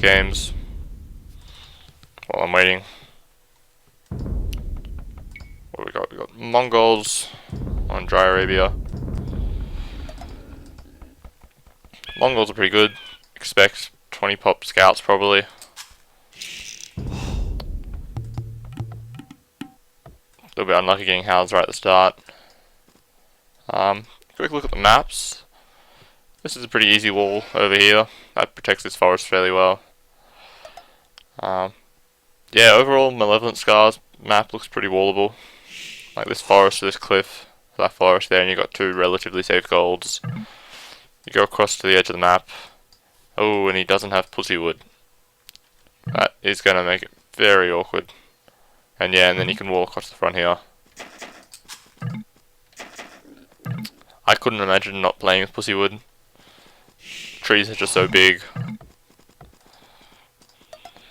games while I'm waiting. What we got? We got Mongols on Dry Arabia. Mongols are pretty good. Expect 20 pop scouts probably. A little bit unlucky getting housed right at the start. Quick look at the maps. This is a pretty easy wall over here. That protects this forest fairly well. Yeah, overall, MalevolentScar's map looks pretty wallable. Like this forest to this cliff, that forest there, and you've got two relatively safe golds. You go across to the edge of the map. Oh, and he doesn't have pussy wood. That is going to make it very awkward. And yeah, and then you can walk across the front here. I couldn't imagine not playing with pussy wood. Trees are just so big.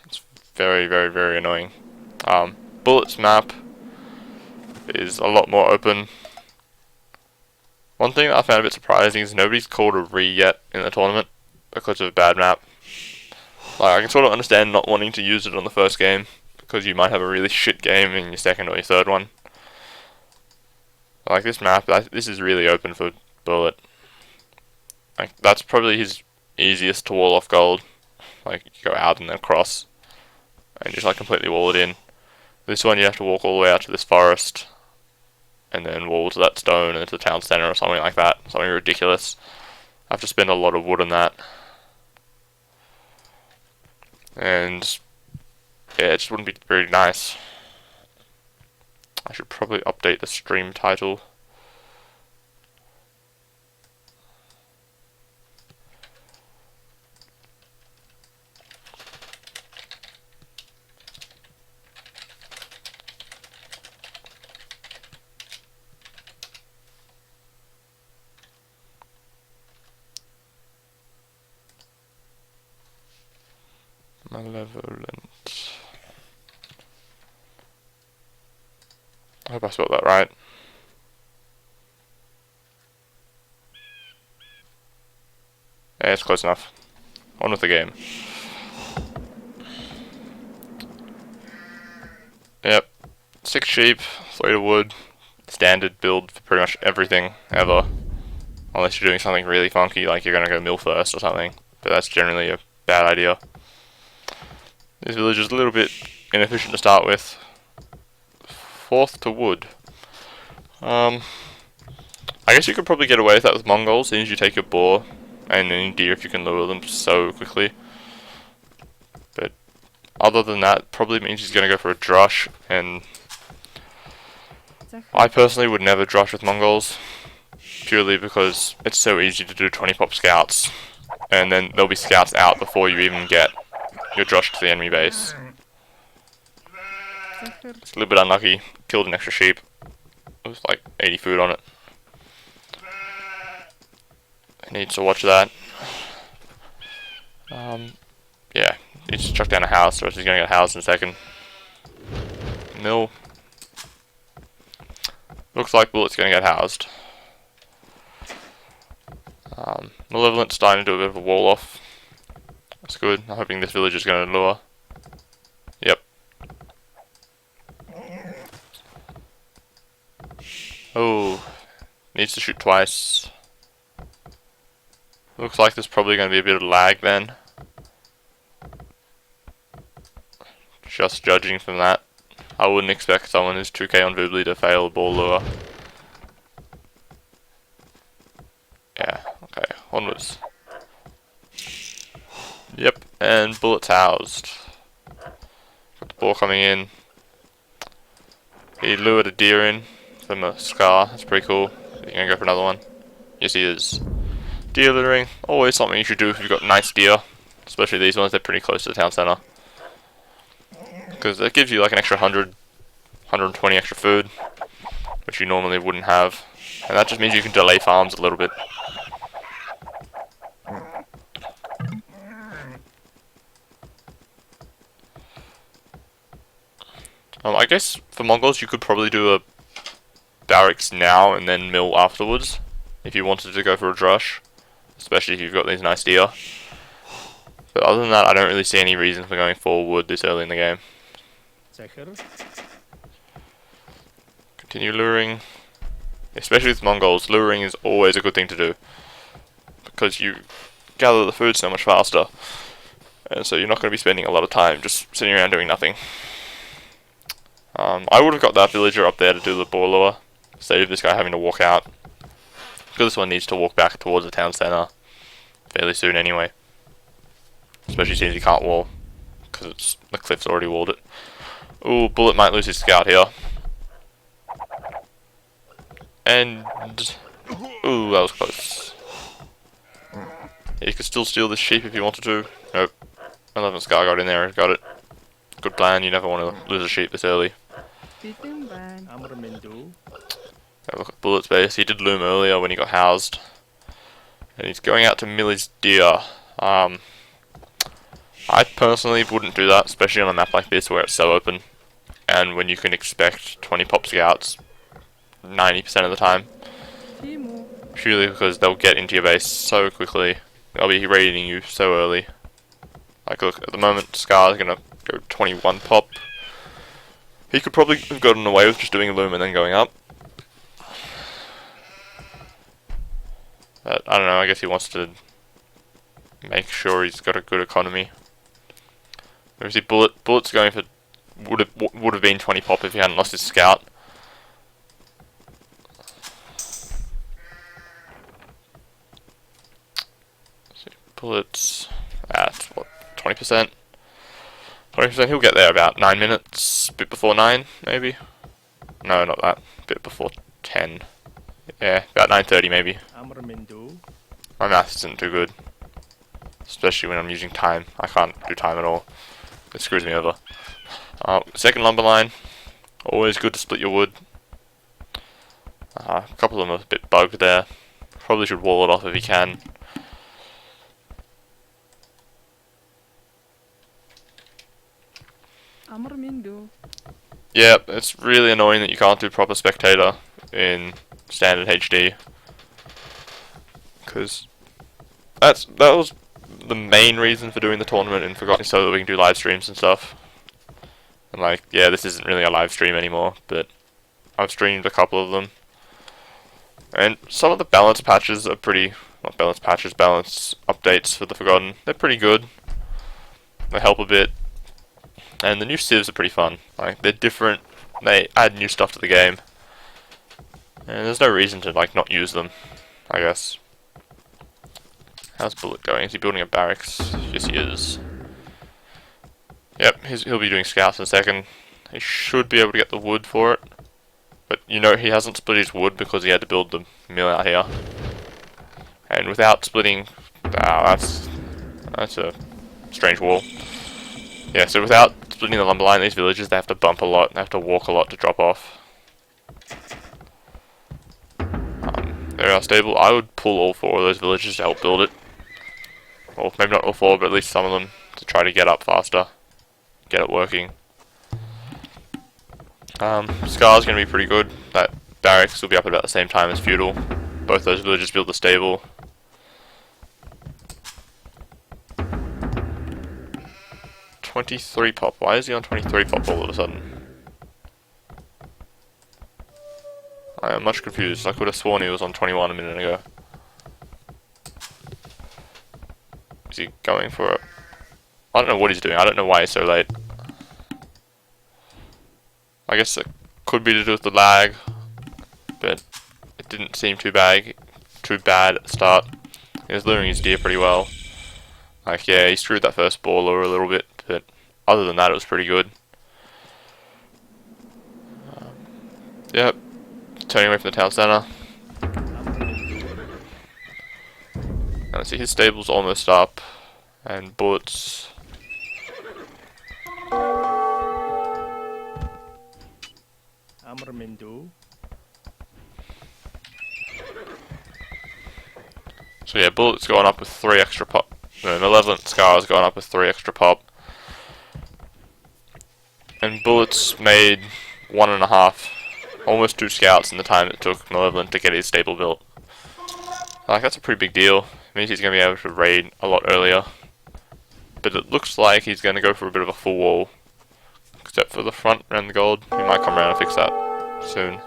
It's very, very, very annoying. Bullet's map is a lot more open. One thing that I found a bit surprising is nobody's called a re yet in the tournament because of a bad map. Like, I can sort of understand not wanting to use it on the first game because you might have a really shit game in your second or your third one. Like this map, this is really open for Bullet. Like that's probably his easiest to wall off gold. Like you go out and then across, and just like completely wall it in. This one you have to walk all the way out to this forest, and then wall to that stone and to the town center or something like that. Something ridiculous. I have to spend a lot of wood on that, and yeah, it just wouldn't be very nice. I should probably update the stream title. Malevolent. I hope I spelled that right. Yeah, it's close enough. On with the game. Yep. 6 sheep, 3 of wood. Standard build for pretty much everything ever. Unless you're doing something really funky, like you're gonna go mill first or something. But that's generally a bad idea. This village is a little bit inefficient to start with. 4th to wood. I guess you could probably get away with that with Mongols, as soon as you take your boar and any deer if you can lure them so quickly. But other than that, probably means he's going to go for a drush, and I personally would never drush with Mongols, purely because it's so easy to do 20 pop scouts, and then there'll be scouts out before you even get your drush to the enemy base. It's a little bit unlucky, killed an extra sheep. It was like 80 food on it. Needs to watch that. Yeah, needs to chuck down a house, or else he's gonna get housed in a second. Mill. Looks like Bullet's gonna get housed. Malevolent's starting to do a bit of a wall off. That's good. I'm hoping this village is gonna lure. Yep. Oh, needs to shoot twice. Looks like there's probably going to be a bit of lag then. Just judging from that. I wouldn't expect someone who's 2k on Voobly to fail a ball lure. Yeah, okay, onwards. Yep, and Bullet's housed. Got the ball coming in. He lured a deer in from a scar, that's pretty cool. You're going to go for another one? Yes he is. Deer littering, always something you should do if you've got nice deer. Especially these ones, they're pretty close to the town centre. Because it gives you like an extra 100, 120 extra food, which you normally wouldn't have. And that just means you can delay farms a little bit. I guess for Mongols you could probably do a barracks now and then mill afterwards, if you wanted to go for a drush. Especially if you've got these nice deer. But other than that, I don't really see any reason for going forward this early in the game. Continue luring. Especially with Mongols, luring is always a good thing to do. Because you gather the food so much faster. And so you're not going to be spending a lot of time just sitting around doing nothing. I would have got that villager up there to do the boar lure, instead of this guy having to walk out. Because this one needs to walk back towards the town centre fairly soon anyway. Especially since he can't wall, because the cliff's already walled it. Ooh, Bullet might lose his scout here. And... ooh, that was close. Yeah, you could still steal this sheep if you wanted to. Nope. MalevolentScar got in there and got it. Good plan, you never want to lose a sheep this early. Have a look at Bullet's base. He did loom earlier when he got housed. And he's going out to mill his deer. I personally wouldn't do that, especially on a map like this where it's so open. And when you can expect 20 pop scouts 90% of the time. Purely because they'll get into your base so quickly. They'll be raiding you so early. Like look, at the moment Scar's gonna go 21 pop. He could probably have gotten away with just doing a loom and then going up. But I don't know, I guess he wants to make sure he's got a good economy. Whereas the Bullet's going for would have been 20 pop if he hadn't lost his scout. So Bullet's at what, 20%? 20%, he'll get there about 9 minutes, a bit before 9 maybe. No, not that, a bit before 10. Yeah, about 9:30 maybe. My math isn't too good, especially when I'm using time. I can't do time at all. It screws me over. Second lumber line, always good to split your wood. A couple of them are a bit bugged there. Probably should wall it off if you can. Yeah, it's really annoying that you can't do proper spectator in standard HD. Because that was the main reason for doing the tournament in Forgotten, so that we can do live streams and stuff. And like, yeah, this isn't really a live stream anymore, but I've streamed a couple of them. And some of the balance patches are pretty, not balance patches, balance updates for the Forgotten. They're pretty good. They help a bit. And the new civs are pretty fun. Like, they're different, they add new stuff to the game. And there's no reason to like not use them, I guess. How's Bullet going? Is he building a barracks? Yes, he is. Yep, he'll be doing scouts in a second. He should be able to get the wood for it. But you know he hasn't split his wood because he had to build the mill out here. And without splitting... that's a strange wall. Yeah, so without splitting the lumber line, these villages, they have to bump a lot. They have to walk a lot to drop off. They are stable. I would pull all 4 of those villages to help build it. Or maybe not all 4, but at least some of them to try to get up faster. Get it working. Scar's going to be pretty good. That barracks will be up at about the same time as Feudal. Both those villages build the stable. $23 pop. Why is he on 23 pop all of a sudden? I am much confused. I could have sworn he was on 21 a minute ago. Is he going for a... I don't know what he's doing. I don't know why he's so late. I guess it could be to do with the lag, but it didn't seem too bad at the start. He was luring his deer pretty well. Like, yeah, he screwed that first boar lure a little bit, but other than that, it was pretty good. Yep, turning away from the town centre. Now, see, his stable's almost up, and Bullets. So yeah, Bullet's going up with 3 extra pop. No, MalevolentScar's going up with 3 extra pop. And Bullet's made 1.5, almost 2 scouts in the time it took Malevolent to get his stable built. Like, that's a pretty big deal. It means he's going to be able to raid a lot earlier. but it looks like he's going to go for a bit of a full wall. Except for the front and the gold. He might come around and fix that soon.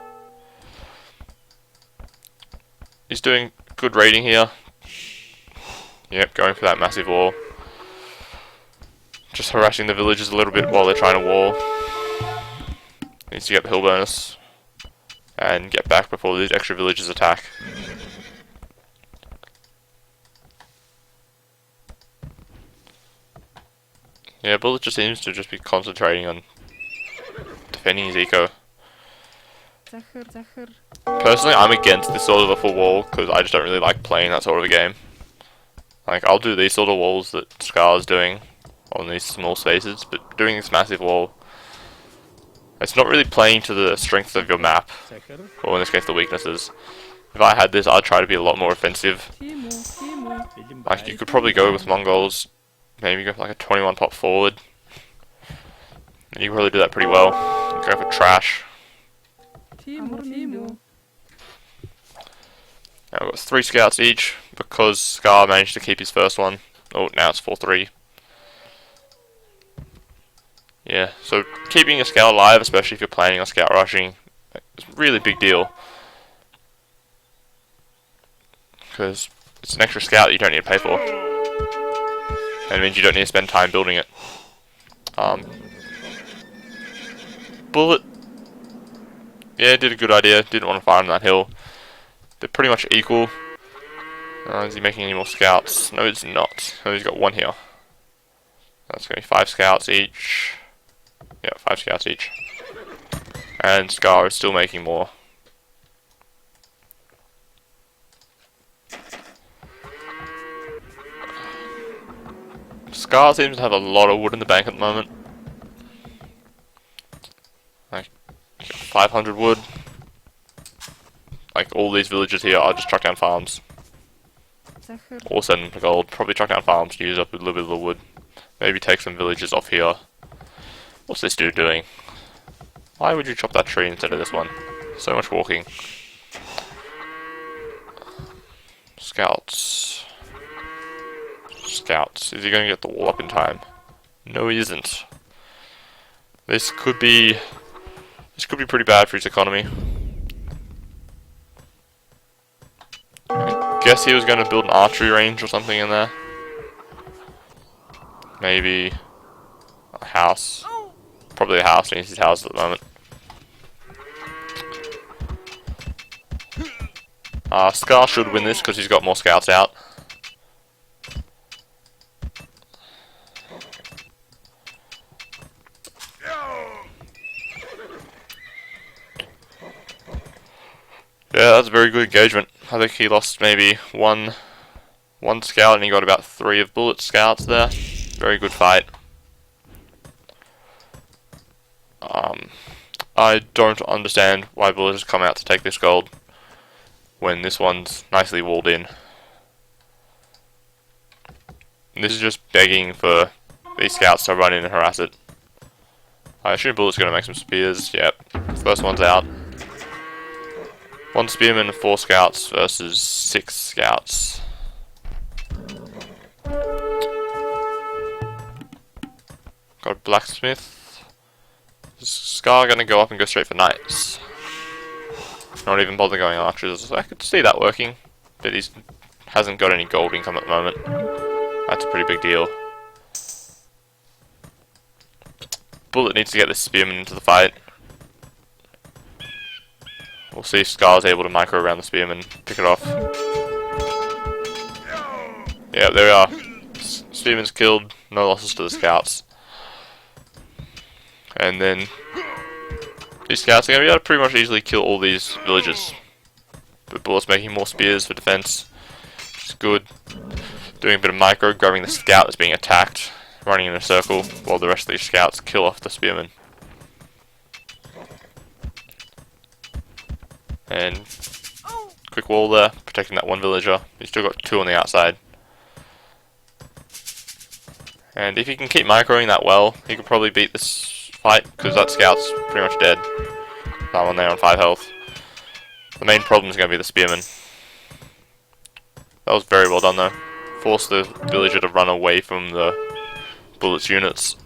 He's doing good raiding here. Yep, going for that massive wall. Just harassing the villagers a little bit while they're trying to wall. Needs to get the hill bonus. And get back before these extra villagers attack. Yeah, Bullet just seems to just be concentrating on defending his eco. Personally, I'm against this sort of a full wall, because I just don't really like playing that sort of a game. Like, I'll do these sort of walls that Scar's doing on these small spaces, but doing this massive wall, it's not really playing to the strengths of your map, or in this case the weaknesses. If I had this, I'd try to be a lot more offensive. Like, you could probably go with Mongols, maybe go for like a 21 pop forward. And you can probably do that pretty well. Go for trash. Now we've got 3 scouts each, because Scar managed to keep his first one. Oh, now it's 4-3. Yeah, so keeping a scout alive, especially if you're planning on scout rushing, is a really big deal. Because it's an extra scout that you don't need to pay for. And it means you don't need to spend time building it. Bullet, yeah, did a good idea. Didn't want to fire on that hill. They're pretty much equal. Is he making any more scouts? No, he's not. Oh, he's got 1 here. That's going to be 5 scouts each. Yeah, 5 scouts each. And Scar is still making more. Scar seems to have a lot of wood in the bank at the moment. Like, 500 wood. Like, all these villagers here are just chuck down farms. Or send them to gold. Probably chuck down farms to use up a little bit of the wood. Maybe take some villagers off here. What's this dude doing? Why would you chop that tree instead of this one? So much walking. Scouts. Scouts. Is he going to get the wall up in time? No, he isn't. This could be pretty bad for his economy. I guess he was going to build an archery range or something in there. Maybe a house. Probably a house. He needs his house at the moment. Scar should win this because he's got more scouts out. Yeah, that's a very good engagement. I think he lost maybe one scout and he got about 3 of Bullet's scouts there. Very good fight. I don't understand why Bullet has come out to take this gold when this one's nicely walled in. This is just begging for these scouts to run in and harass it. I assume Bullet's going to make some spears. Yep, first one's out. 1 spearman and 4 scouts versus 6 scouts. Got a blacksmith. Is Scar gonna go up and go straight for knights? Not even bother going archers. I could see that working, but he hasn't got any gold income at the moment. That's a pretty big deal. Bullet needs to get this spearman into the fight. We'll see if Scar's able to micro around the spearman, pick it off. Yeah, there we are. Spearman's killed, no losses to the scouts. And then these scouts are going to be able to pretty much easily kill all these villagers. But Bullet's making more spears for defense, which is good. Doing a bit of micro, grabbing the scout that's being attacked, running in a circle, while the rest of these scouts kill off the spearman. And quick wall there, protecting that 1 villager. He's still got 2 on the outside. And if he can keep microing that well, he could probably beat this fight, because that scout's pretty much dead. That one there on 5 health. The main problem is going to be the spearman. That was very well done though. Force the villager to run away from the Bullet's units.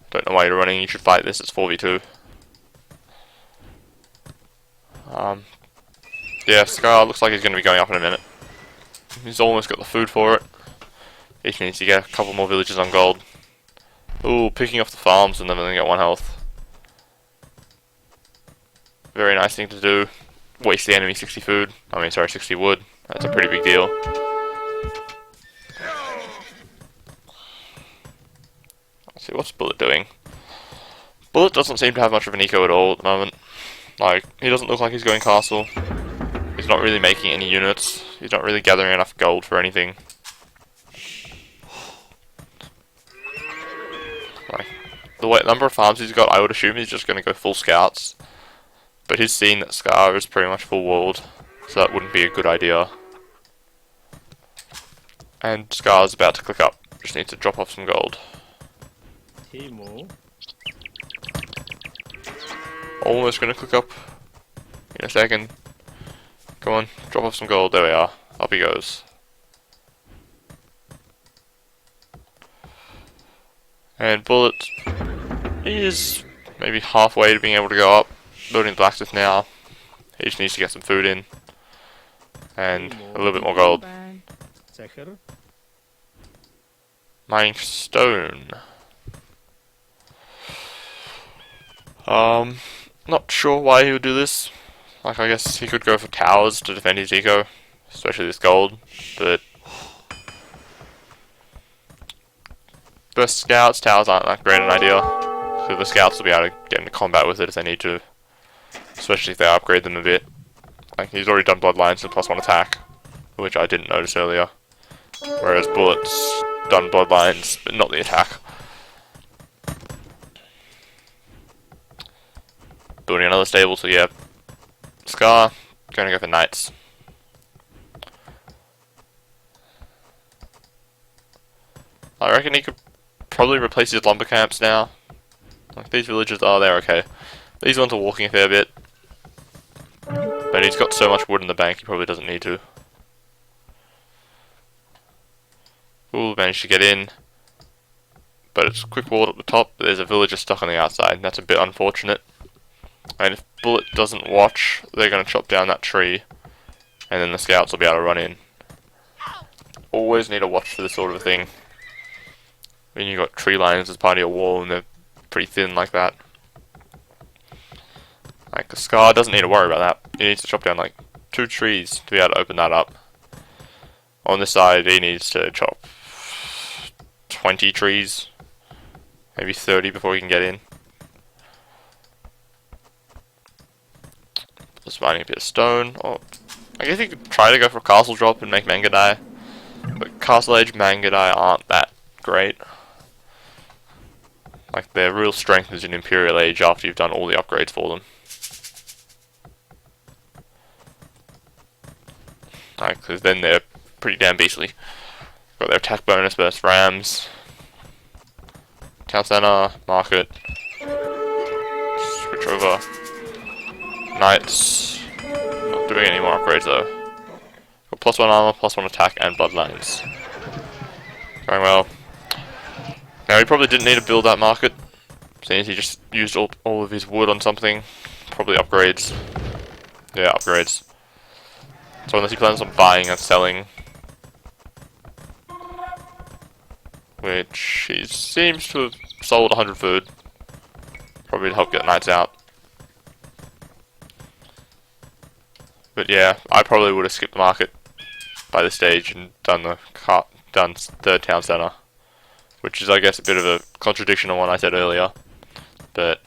Don't know why you're running, you should fight this, it's 4v2. Yeah, Scar looks like he's going to be going up in a minute. He's almost got the food for it. He just needs to get a couple more villages on gold. Ooh, picking off the farms and then they get 1 health. Very nice thing to do. Waste the enemy 60 food. I mean, sorry, 60 wood. That's a pretty big deal. Let's see, what's Bullet doing? Bullet doesn't seem to have much of an eco at all at the moment. Like, he doesn't look like he's going castle. He's not really making any units. He's not really gathering enough gold for anything. Like, the number of farms he's got, I would assume he's just going to go full scouts. But he's seen that Scar is pretty much full walled, so that wouldn't be a good idea. And Scar's about to click up. Just needs to drop off some gold. Almost going to click up in a second. Come on, drop off some gold. There we are. Up he goes. And Bullet is maybe halfway to being able to go up. Building the blacksmith now. He just needs to get some food in. And a little bit more gold. Mining stone. Not sure why he would do this. Like, I guess he could go for towers to defend his eco, especially this gold, but for scouts, towers aren't that great an idea. So the scouts will be able to get into combat with it if they need to, especially if they upgrade them a bit. Like, he's already done bloodlines and +1 attack, which I didn't notice earlier, whereas Bullet's done bloodlines, but not the attack. Building another stable, so yeah. Scar, gonna go for knights. I reckon he could probably replace his lumber camps now. Like, these villages are there, okay. These ones are walking a fair bit. But he's got so much wood in the bank, he probably doesn't need to. Ooh, managed to get in. But it's quick walled at the top, but there's a villager stuck on the outside, that's a bit unfortunate. And if Bullet doesn't watch, they're going to chop down that tree, and then the scouts will be able to run in. Always need to watch for this sort of thing. When you've got tree lines as part of your wall, and they're pretty thin like that. Like, the Scar doesn't need to worry about that. He needs to chop down like 2 trees to be able to open that up. On this side, he needs to chop 20 trees, maybe 30 before he can get in. Just mining a bit of stone. Or I guess you could try to go for a castle drop and make Mangadai, but Castle Age Mangadai aren't that great. Like, their real strength is in Imperial Age after you've done all the upgrades for them. Like, because then they're pretty damn beastly. Got their attack bonus versus Rams. Town Center, Market. Switch over. Knights. Not doing any more upgrades though. Got +1 armor, +1 attack, and bloodlines. Going well. Now he probably didn't need to build that market, since he just used all of his wood on something. Probably upgrades. Yeah, upgrades. So unless he plans on buying and selling, which he seems to have sold 100 food, probably to help get knights out. But yeah, I probably would have skipped the market by this stage and done the third town center, which is, I guess, a bit of a contradiction on what I said earlier. But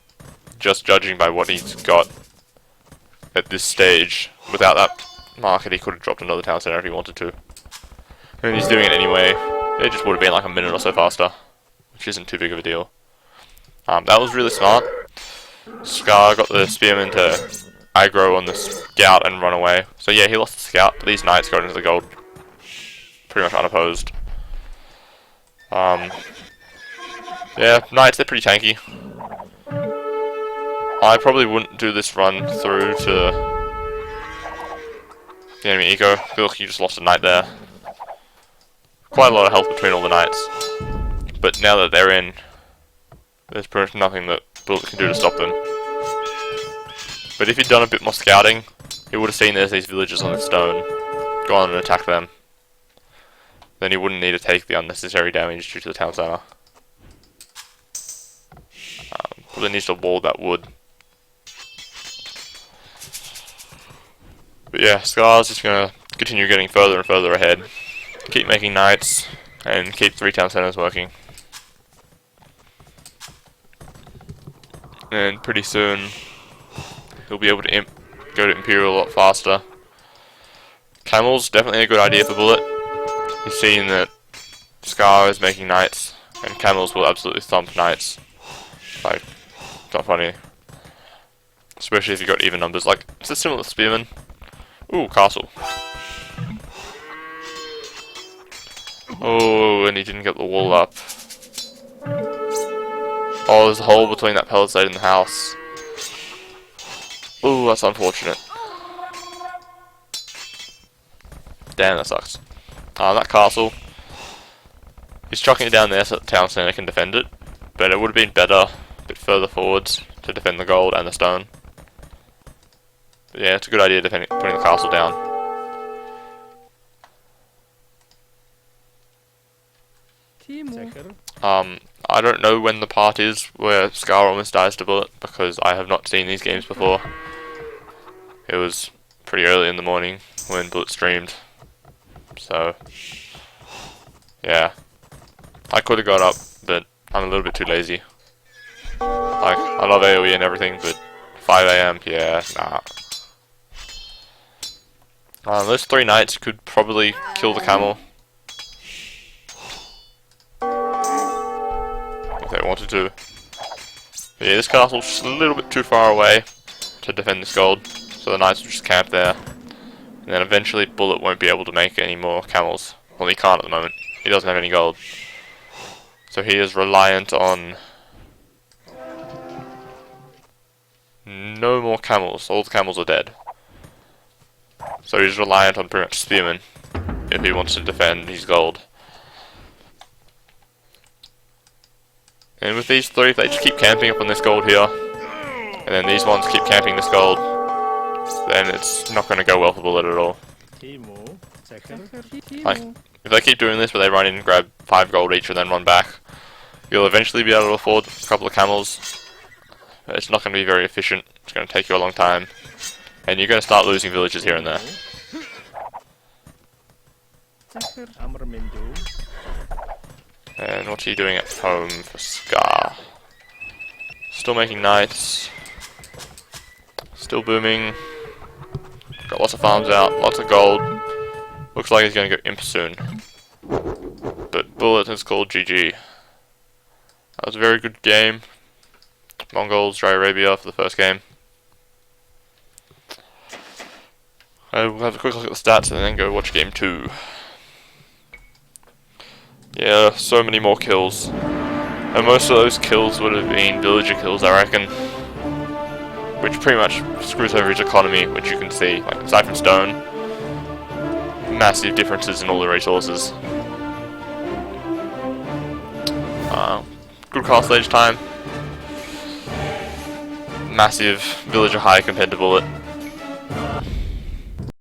just judging by what he's got at this stage, without that market, he could have dropped another town center if he wanted to. And he's doing it anyway. It just would have been like a minute or so faster, which isn't too big of a deal. That was really smart. Scar got the spearman to aggro on the scout and run away. So yeah, he lost the scout, but these knights got into the gold pretty much unopposed. Yeah, knights, they're pretty tanky. I probably wouldn't do this run through to the enemy eco. Look, you just lost a knight there. Quite a lot of health between all the knights. But now that they're in, there's pretty much nothing that Bullet can do to stop them. But if he'd done a bit more scouting, he would have seen there's these villagers on the stone, go on and attack them. Then he wouldn't need to take the unnecessary damage due to the town center. Bullet needs to wall that wood. But yeah, Scar's just gonna continue getting further and further ahead. Keep making knights, and keep 3 town centers working. And pretty soon, he'll be able to go to Imperial a lot faster. Camels, definitely a good idea for Bullet. He's seen that Scar is making knights, and camels will absolutely thump knights. Like, it's not funny. Especially if you've got even numbers. Like, it's a similar spearman. Ooh, castle. Oh, and he didn't get the wall up. Oh, there's a hole between that palisade and the house. Ooh, that's unfortunate. Damn, that sucks. That castle. He's chucking it down there so the town center can defend it. But it would have been better a bit further forwards to defend the gold and the stone. But yeah, it's a good idea putting the castle down. I don't know when the part is where Scar almost dies to Bullet, because I have not seen these games before. It was pretty early in the morning when Bullet streamed. So, yeah. I could have got up, but I'm a little bit too lazy. Like, I love AoE and everything, but 5 AM, yeah, nah. Those 3 knights could probably kill the camel. If they wanted to. But yeah, this castle's just a little bit too far away to defend this gold, so the knights will just camp there. And then eventually Bullet won't be able to make any more camels. Well, he can't at the moment. He doesn't have any gold. So he is reliant on no more camels. All the camels are dead. So he's reliant on pretty much spearmen if he wants to defend his gold. And with these 3, if they just keep camping up on this gold here, and then these ones keep camping this gold, then it's not going to go well for Bullet at all. Like, if they keep doing this where they run in and grab 5 gold each and then run back, you'll eventually be able to afford a couple of camels. But it's not going to be very efficient, it's going to take you a long time, and you're going to start losing villages here and there. And what's he doing at home for Scar? Still making knights. Still booming. Got lots of farms out, lots of gold. Looks like he's going to go imp soon. But Bullet has called GG. That was a very good game. Mongols, Dry Arabia for the first game. We'll have a quick look at the stats and then go watch game 2. Yeah, so many more kills. And most of those kills would have been villager kills, I reckon. Which pretty much screws over his economy, which you can see. Like, aside from stone, massive differences in all the resources. Good castle age time. Massive villager high compared to Bullet.